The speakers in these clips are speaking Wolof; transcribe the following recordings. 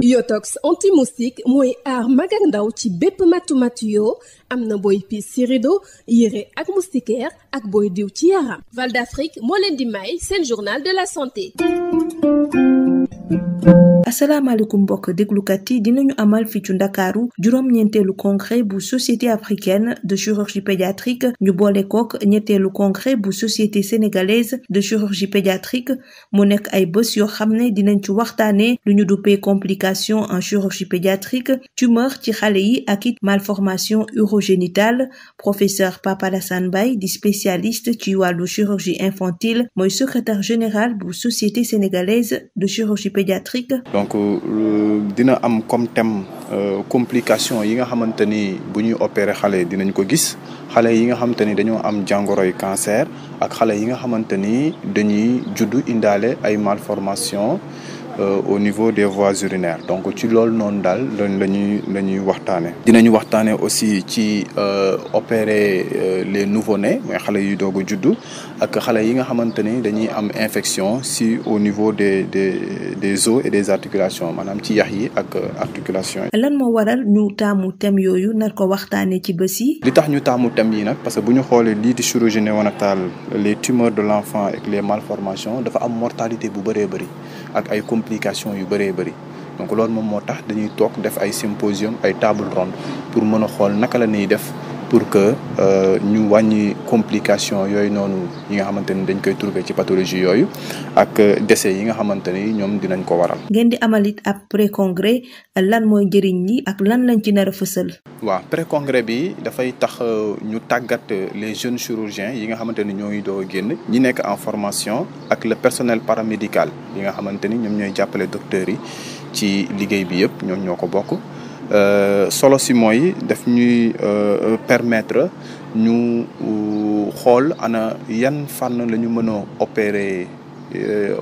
Yotox anti-moustique mooy aar mag ak ndaw ci bépp matu-matu yoo am na booy piis ci rido yére ak moustiquaire ak booy diw ci yaram. Val d'Afrique moo leen di may seen journal de la santé. asalaamaaleykum mbokk déglukat yi dinañu amal fii ci Ndakaaru juróom-ñeenteelu congrès bu société africaine de chirurgie pédiatrique ñu boole kook ñetteelu congrès bu société sénégalaise de chirurgie pédiatrique mu nekk ay bés yoo xam ne dinañ ci waxtaanee lu ñu duppee complication en chirurgie pédiatrique tumeur ci xale yi ak it malformation urogénitale professeur Pape Alassane Mbaye di spécialiste ci wàllu chirurgie infantile mooy secrétaire général bu société sénégalaise de chirurgie pédiatrique. donc dina am comme thème complication yi nga xamante ni bu ñuy opérer xale dinañ ko gis xale yi nga xamante ni dañoo am jàngoroy cancer ak xale yi nga xamante ni dañuy juddu indaale ay malformation au niveau des voies urinaires donc ci loolu noonu daal la ñuy waxtaane dinañu waxtaane aussi ci opérer les nouveau-nés mooy xale yu doog a juddu ak xale yi nga xamante ni dañuy am infection si au niveau des os et des articulations maanaam ci yax yi ak articulation yi. lan moo waral ñu taamu thème yooyu nar ko waxtaane ci bés yi. li tax ñu taamu thème yi nag parce que bu ñu xoolee lii di chirurgie néonatale les tumeurs de l'enfant et les malformations dafa am mortalité bu bëree bëri ak ay complications yu bëree bëri donc loolu moom moo tax dañuy toog def ay symposium ay table ronde pour mën a xool naka la ñuy def pour que ñu wàññi complication yooyu noonu yi nga xamante ni dañ koy trouver ci pathologie yooyu ak décès yi nga xamante ni ñoom dinañ ko waral. ngeen di amalit ab pré-congrès lan mooy njëriñ li ak lan lañ ci nar a fësal. waaw pré-congrès bi dafay tax ñu tàggat les jeunes chirurgiens yi nga xamante ni ñooy doo génn ñi nekk en formation ak le personnel paramédical yi nga xamante ni ñoom ñooy jàppale docteurs yi ci liggéey bi yëpp ñoom ñoo ko bokk. solo si mooy daf ñuy permettre ñu xool ana yan fànn la ñu mën a opérer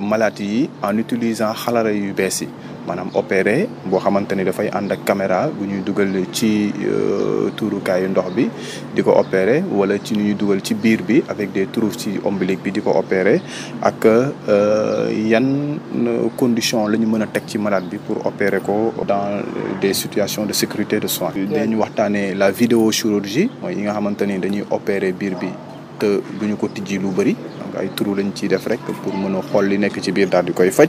maladie yi en utilisant xarala yu bees yi maanaam opérer boo xamante ni dafay ànd ak caméra bu ñuy dugal ci tuurukaayu ndox bi di ko opérer wala ci ñuy dugal ci biir bi avec des trous ci ombilique bi di ko opérer ak yan conditions la ñu mën a teg ci malade bi pour opérer ko dans des situations de sécurité de soins. dañu waxtaanee la vidéochirurgie mooy yi nga xamante ni dañuy opérer biir bi te duñu ko tijji lu bëri. ay trou lañ ciy def rek pour mën a xool li nekk ci biir daal di koy faj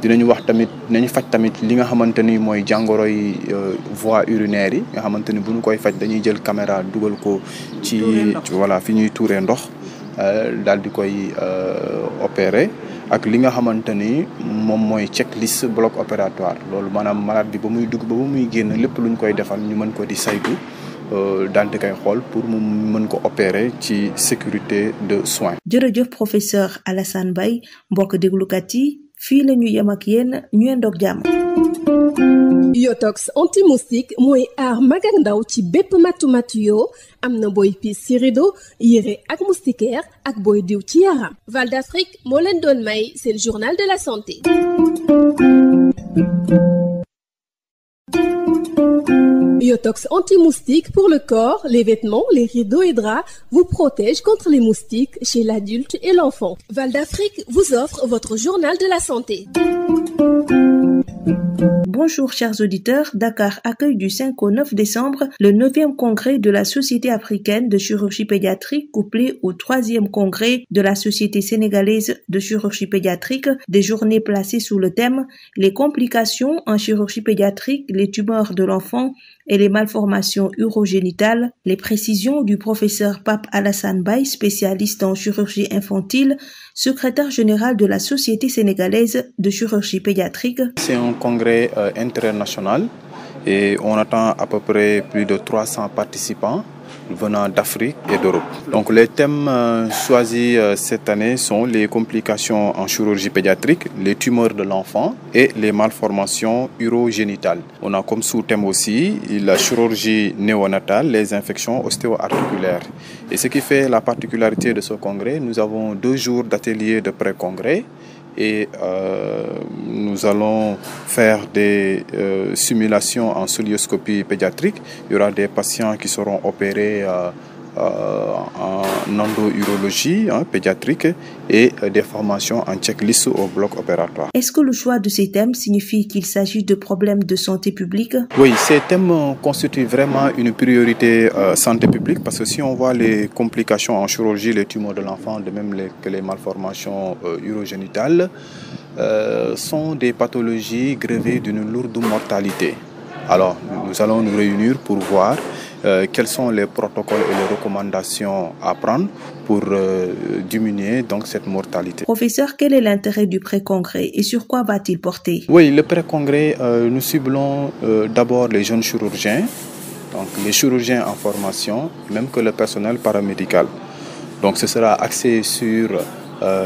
dinañu wax tamit dinañu faj tamit li nga xamante ni mooy jàngoro yi voies urinaires yi nga xamante ni bu ñu koy faj dañuy jël caméra dugal ko ci voilà fi ñuy tuuree ndox daal di koy opérer ak li nga xamante ni moom mooy checklist bloc opératoire loolu maanaam malade bi ba muy dugg ba muy génn lépp luñ koy defal ñu mën ko di saytu daal di koy xool pour mu mën ko opérer ci sécurité de soins. jërëjëf professeur Alassane Mbaye mbokk déglukat yi fii la ñu yem ak yéen ñu yendoog jàmm. Yotox anti-moustique mooy aar mag ak ndaw ci bépp matu-matu yoo am na booy piis ci rido yére ak moustiquaire ak booy diw ci yaram. Val d'Afrique moo leen doon may seen journal de la santé. Yotox anti-moustique pour le corps, les vêtements, les rideaux et draps vous protège contre les moustiques chez l'adulte et l'enfant. Val d'Afrique vous offre votre journal de la santé. Bonjour chers auditeurs, Dakar accueille du 5 au 9 décembre le 9e congrès de la Société africaine de chirurgie pédiatrique couplé au 3e congrès de la Société sénégalaise de chirurgie pédiatrique, des journées placées sous le thème les complications en chirurgie pédiatrique, les tumeurs de l'enfant et les malformations urogénitales. Les précisions du professeur Pape Alassane Mbaye, spécialiste en chirurgie infantile, secrétaire général de la Société sénégalaise de chirurgie pédiatrique. C'est un congrès international et on attend à peu près plus de 300 participants venant d'Afrique et d'Europe. Donc les thèmes choisis cette année sont les complications en chirurgie pédiatrique, les tumeurs de l'enfant et les malformations urogénitales. On a comme sous-thème aussi la chirurgie néonatale, les infections ostéo-articulaires. Et ce qui fait la particularité de ce congrès, nous avons 2 jours d'atelier de pré-congrès et nous allons faire des simulations en scolioscopie pédiatrique. Il y aura des patients qui seront opérés en endo-urologie pédiatrique et des formations en checklist au bloc opératoire. Est-ce que le choix de ces thèmes signifie qu'il s'agit de problèmes de santé publique? Oui, ces thèmes constituent vraiment une priorité santé publique parce que si on voit les complications en chirurgie, les tumeurs de l'enfant, de même que les malformations urogénitales, sont des pathologies grevées d'une lourde mortalité. Alors, nous allons nous réunir pour voir quels sont les protocoles et les recommandations à prendre pour diminuer donc cette mortalité. Professeur, quel est l'intérêt du pré-congrès et sur quoi va-t-il porter? Oui, le pré-congrès, nous ciblons d'abord les jeunes chirurgiens, donc les chirurgiens en formation, même que le personnel paramédical. Donc ce sera axé sur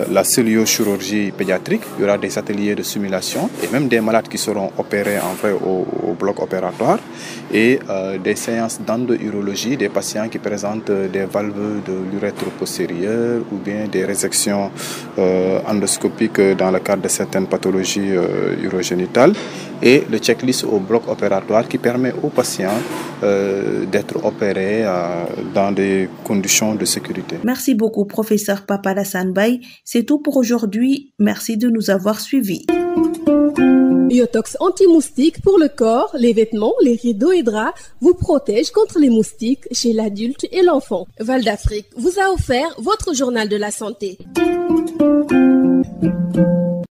la celluliochirurgie pédiatrique. Il y aura des ateliers de simulation et même des malades qui seront opérés en vrai au bloc opératoire et des séances d'endo-urologie, des patients qui présentent des valves de l'urètre postérieur ou bien des résections endoscopiques dans le cadre de certaines pathologies urogénitales et le checklist au bloc opératoire qui permet aux patients d'être opérés dans des conditions de sécurité. Merci beaucoup, professeur Papa Alassane Baye. C'est tout pour aujourd'hui. Merci de nous avoir suivis. Yotox anti-moustique pour le corps, les vêtements, les rideaux et draps vous protège contre les moustiques chez l'adulte et l'enfant. Val d'Afrique vous a offert votre journal de la santé.